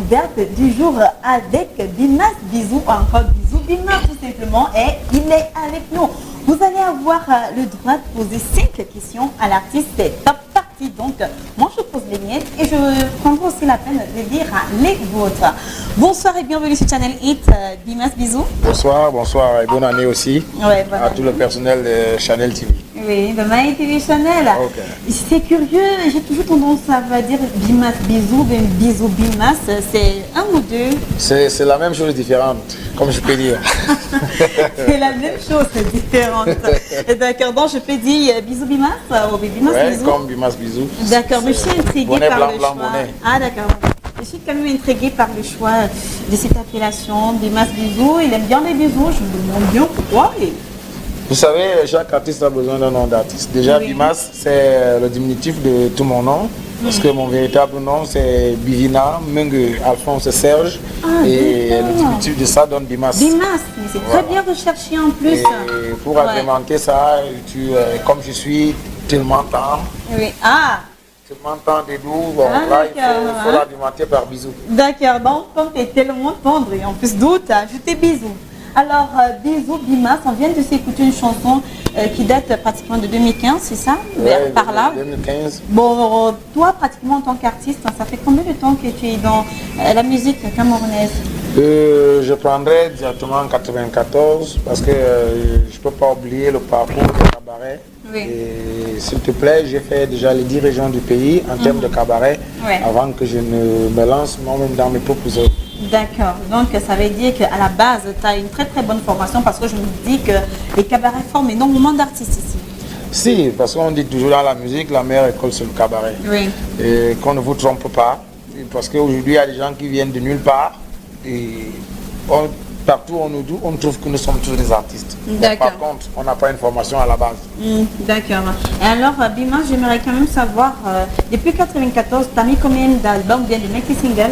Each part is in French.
découverte du jour avec Bimas Bisou, encore Bisou Bimas tout simplement, et il est avec nous. Vous allez avoir le droit de poser 5 questions à l'artiste. C'est top parti. Donc, moi je pose les miennes et je prendrai aussi la peine de dire les vôtres. Bonsoir et bienvenue sur Channel Hit, Bimas Bisou. Bonsoir, bonsoir et bonne année aussi à tout le personnel de Channel TV. Oui, de My TV Channel. Okay. C'est curieux, j'ai toujours tendance à dire Bimas Bisou, Bisou Bimas, c'est un ou deux. C'est la même chose différente, comme je peux dire. C'est la même chose différente. D'accord, donc je peux dire Bisou Bimas ou Bimas Bisou. Comme Bimas Bisou. D'accord, mais je suis intriguée bonnet par blanc, le blanc, choix. bonnet. Ah d'accord. Je suis quand même intriguée par le choix de cette appellation, Bimas Bisou. Il aime bien les bisous, je me demande bien pourquoi. Vous savez, chaque artiste a besoin d'un nom d'artiste. Déjà, oui. Bimas, c'est le diminutif de tout mon nom. Parce que mon véritable nom, c'est Bivina Mungue Alphonse Serge. Et le diminutif de ça donne Bimas. Bimas, mais c'est très bien recherché en plus. Et pour agrémenter ça, comme je suis tellement tendre. Oui, tellement tendre et doux, bon, là, il faut l'agrémenter par bisous. D'accord, donc comme tu es tellement tendre et en plus d'eau, tu as ajouté bisous. Alors, Bisou Bimas, on vient de s'écouter une chanson qui date pratiquement de 2015, c'est ça? Ouais, par là. 2015. Bon, toi, pratiquement en tant qu'artiste, ça fait combien de temps que tu es dans la musique camerounaise? Je prendrai directement en 94 parce que je ne peux pas oublier le parcours de cabaret. Oui. Et s'il te plaît, j'ai fait déjà les 10 régions du pays en termes de cabaret avant que je ne me lance moi-même dans mes propres œuvres. D'accord, donc ça veut dire qu'à la base, tu as une très très bonne formation parce que je me dis que les cabarets forment énormément d'artistes ici. Si, parce qu'on dit toujours dans la musique, la meilleure école c'est le cabaret. Oui. Et qu'on ne vous trompe pas, parce qu'aujourd'hui il y a des gens qui viennent de nulle part et partout on trouve que nous sommes tous des artistes. D'accord. Par contre, on n'a pas une formation à la base. D'accord. Et alors, Bimas, j'aimerais quand même savoir, depuis 1994, tu as mis combien d'albums ou bien de mecs singles?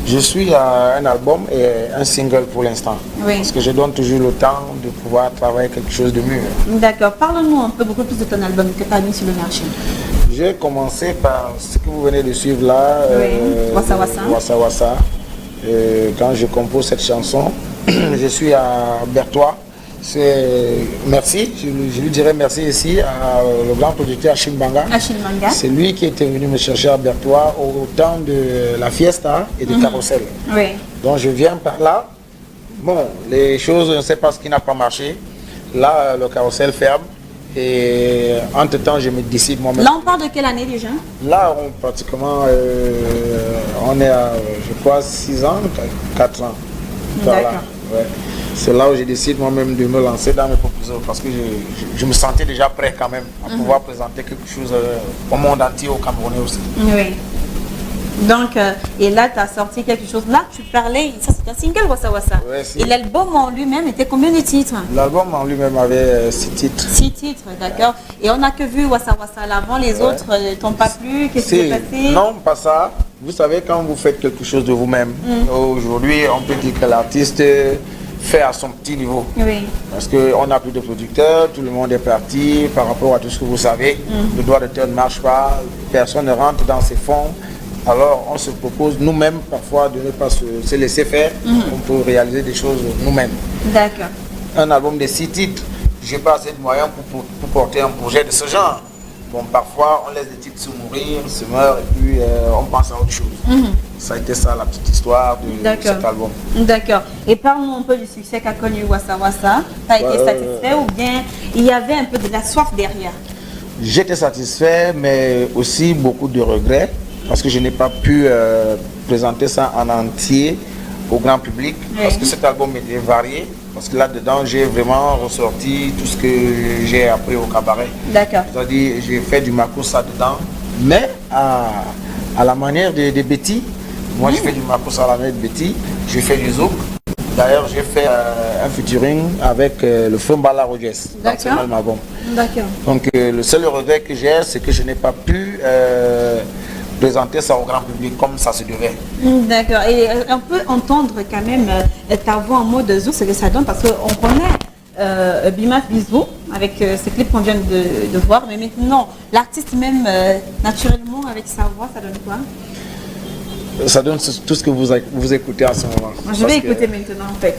Je suis à un album et un single pour l'instant. Oui. Parce que je donne toujours le temps de pouvoir travailler quelque chose de mieux. D'accord. Parle-nous un peu beaucoup plus de ton album que tu as mis sur le marché. J'ai commencé par ce que vous venez de suivre là. Wassa Wassa. Wassa Wassa. Quand je compose cette chanson, je suis à Berthois. Merci, je lui dirais merci ici à le grand producteur Achille Mbanga. C'est lui qui était venu me chercher à Berthois au temps de la fiesta et de Carrousel. Oui. Donc je viens par là. Bon, les choses, je ne sais pas ce qui n'a pas marché. Là, le Carrousel ferme. Et entre-temps, je me décide moi-même. Là, on parle de quelle année déjà? Là, on est à, je crois, 6 ans, 4 ans. D'accord. Ouais. C'est là où je décide moi-même de me lancer dans mes propositions parce que je me sentais déjà prêt quand même à pouvoir présenter quelque chose au monde entier, au Camerounais aussi. Oui. Donc, et là, tu as sorti quelque chose. Là, tu parlais, ça c'est un single, Wassa Wassa. Ouais, si. Et l'album en lui-même était combien de titres? L'album en lui-même avait 6 titres. 6 titres, d'accord. Et on n'a que vu Wassa Wassa à l'avant, les autres ne t'ont pas plu. Qu'est-ce qui s'est passé? Non, pas ça. Vous savez, quand vous faites quelque chose de vous-même, aujourd'hui, on peut dire que l'artiste fait à son petit niveau. Oui. Parce qu'on n'a plus de producteurs, tout le monde est parti par rapport à tout ce que vous savez. Le droit d'auteur ne marche pas, personne ne rentre dans ses fonds. Alors on se propose nous-mêmes parfois de ne pas se laisser faire. On peut réaliser des choses nous-mêmes. D'accord. Un album de 6 titres, je n'ai pas assez de moyens pour porter un projet de ce genre. Bon, parfois on laisse des titres se mourir, se meurent et puis on pense à autre chose. Ça a été ça la petite histoire de cet album. D'accord. Et parle-nous un peu du succès qu'a connu Wassa Wassa. Tu as été satisfait ou bien il y avait un peu de la soif derrière? J'étais satisfait, mais aussi beaucoup de regrets parce que je n'ai pas pu présenter ça en entier au grand public parce que cet album était varié. Parce que là-dedans, j'ai vraiment ressorti tout ce que j'ai appris au cabaret. D'accord. C'est-à-dire, j'ai fait du makossa dedans, mais à la manière de Betty. Moi, je fais du makossa à la manière de Betty. Je fais du zouk. D'ailleurs, j'ai fait un featuring avec le Fumbala Rogers. D'accord. D'accord. Donc, le seul regret que j'ai, c'est que je n'ai pas pu présenter ça au grand public comme ça se devait. D'accord. Et on peut entendre quand même ta voix en mode zouk, ce que ça donne, parce qu'on connaît Bimas Bisou avec ce clip qu'on vient de voir, mais maintenant, l'artiste même naturellement avec sa voix, ça donne quoi? Ça donne tout ce que vous écoutez en ce moment. Je vais écouter maintenant en fait.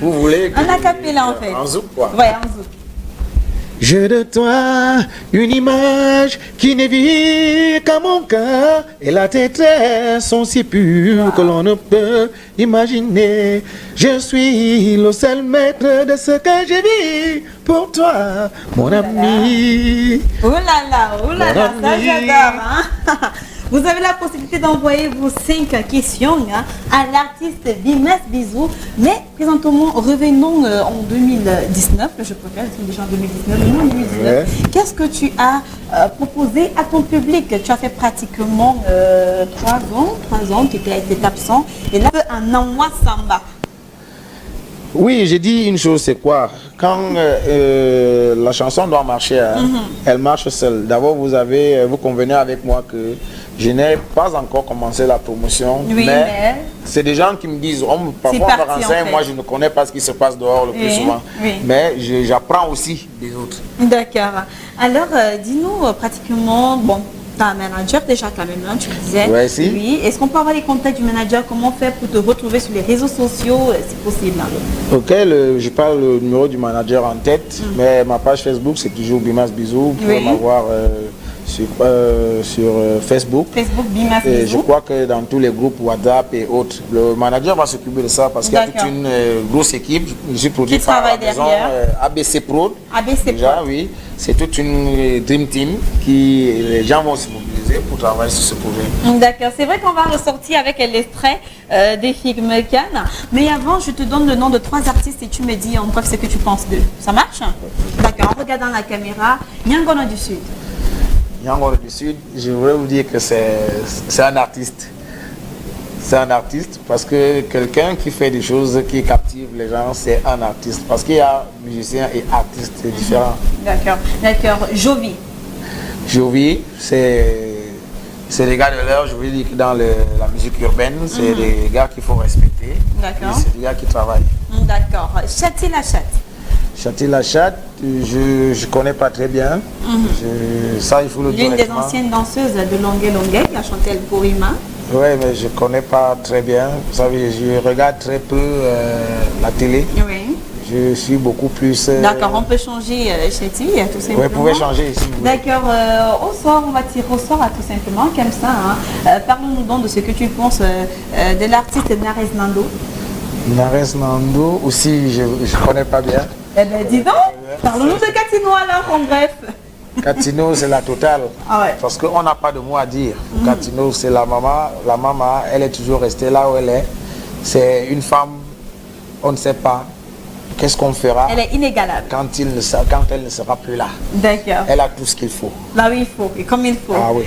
Vous voulez Un acapella en fait. En zouk quoi. Ouais, en zouk. J'ai de toi une image qui n'est vue qu'à mon cœur et la détresse sont si pures que l'on ne peut imaginer. Je suis le seul maître de ce que j'ai vu pour toi, mon ami. Oh là là, ça j'adore. Hein? Vous avez la possibilité d'envoyer vos 5 questions hein, à l'artiste Bimas Bisou. Mais présentement, revenons en 2019. Je préfère, c'est déjà en 2019. Non, 2019. Ouais. Qu'est-ce que tu as proposé à ton public? Tu as fait pratiquement 3 ans, tu étais absent. Et là, un envoi samba. Oui, j'ai dit une chose, c'est quoi? Quand la chanson doit marcher, hein, elle marche seule. D'abord, vous convenez avec moi que je n'ai pas encore commencé la promotion, oui, mais c'est des gens qui me disent, parfois on me renseigne, en fait. Moi je ne connais pas ce qui se passe dehors le plus souvent, mais j'apprends aussi des autres. D'accord. Alors, dis-nous pratiquement, bon, tu as un manager déjà quand même, hein, tu disais. Ouais, si. Oui. Est-ce qu'on peut avoir les contacts du manager? Comment faire pour te retrouver sur les réseaux sociaux, si possible? Ok, je parle le numéro du manager en tête, mais ma page Facebook c'est toujours Bimas Bisou. Vous pouvez m'avoir sur Facebook. Facebook Bimas Bisou. Je crois que dans tous les groupes WhatsApp et autres, le manager va s'occuper de ça parce qu'il y a toute une grosse équipe. Je suis produit par la maison ABC Prod. ABC déjà, Prod. Oui. C'est toute une dream team qui les gens vont se mobiliser pour travailler sur ce projet. D'accord, c'est vrai qu'on va ressortir avec l'extrait des films Cannes. Mais avant, je te donne le nom de 3 artistes et tu me dis en bref ce que tu penses d'eux. Ça marche? D'accord, en regardant la caméra, Nyangona du Sud. Nyangona du Sud, je voudrais vous dire que c'est un artiste. C'est un artiste parce que quelqu'un qui fait des choses qui captivent les gens, c'est un artiste. Parce qu'il y a musicien et artiste, c'est différent. D'accord, d'accord. Jovi. Jovi, c'est des gars de l'heure, je veux dire que dans la musique urbaine, c'est des gars qu'il faut respecter. D'accord. C'est des gars qui travaillent. D'accord. Chati la chatte. Chati la chatte, je ne connais pas très bien. Ça, il faut le dire. L'une des anciennes danseuses de Longue Longue qui a chanté El Porima. Oui, mais je ne connais pas très bien. Vous savez, je regarde très peu la télé. Oui. Je suis beaucoup plus... D'accord, on peut changer Chati, tout simplement. Oui, vous pouvez changer ici. D'accord, au sort, on va tirer au sort tout simplement, comme ça. Hein. Parlons-nous donc de ce que tu penses de l'artiste Nares Nando. Nares Nando, aussi, je ne connais pas bien. Eh bien, dis donc, parlons-nous de Katino alors, en bref. Katino, c'est la totale. Ah ouais. Parce qu'on n'a pas de mots à dire. Katino, c'est la maman. La maman, elle est toujours restée là où elle est. C'est une femme, on ne sait pas qu'est-ce qu'on fera. Elle est inégalable. Quand elle ne sera plus là. D'accord. Elle a tout ce qu'il faut. Là où il faut et comme il faut. Ah oui.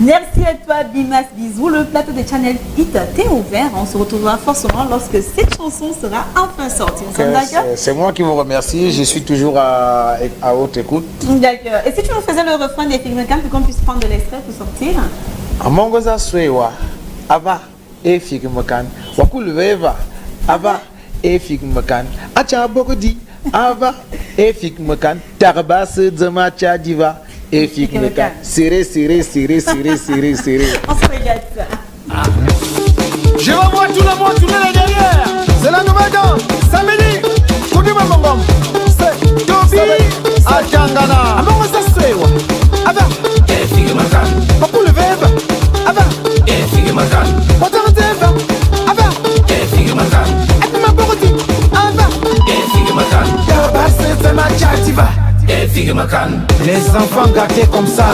Merci à toi, Bimas Bisou. Le plateau de Channel Hit t'est ouvert. On se retrouvera forcément lorsque cette chanson sera enfin sortie. C'est moi qui vous remercie. Je suis toujours à haute écoute. D'accord. Et si tu nous faisais le refrain des films Cannes pour qu'on puisse prendre de l'extrait pour sortir? Amongoza Swewa, Ava, et films Cannes. Wakulveva, Ava, et films Cannes. Acha Bogodi, Ava, et films Cannes. Tarbas Zamacha Diva. Et films Cannes. Serré. On se regarde ça. Je revois tout le monde tourner les derrière. C'est la nouvelle danse. Samedi, Koudi Mambom. C'est Tobi Ajangana. Amongo Sassewa. Ava. Et films Cannes. Papou le verbe. Ava. Et films Cannes. Potan Zeva. Ava. Et films Cannes. Et ma Bogoti. Ava. Et films Cannes. Tarbas Zamacha Diva. Les enfants gâtés comme ça.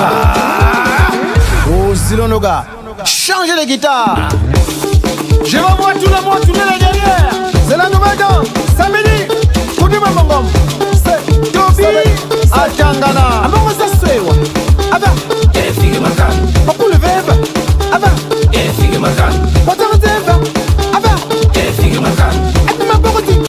Oh, Silonoga, changez les guitares. Je revois tout le monde tourner les derrière. C'est la nouvelle danse. Samedi, Koudi Mambom. C'est Tobi Ajangana.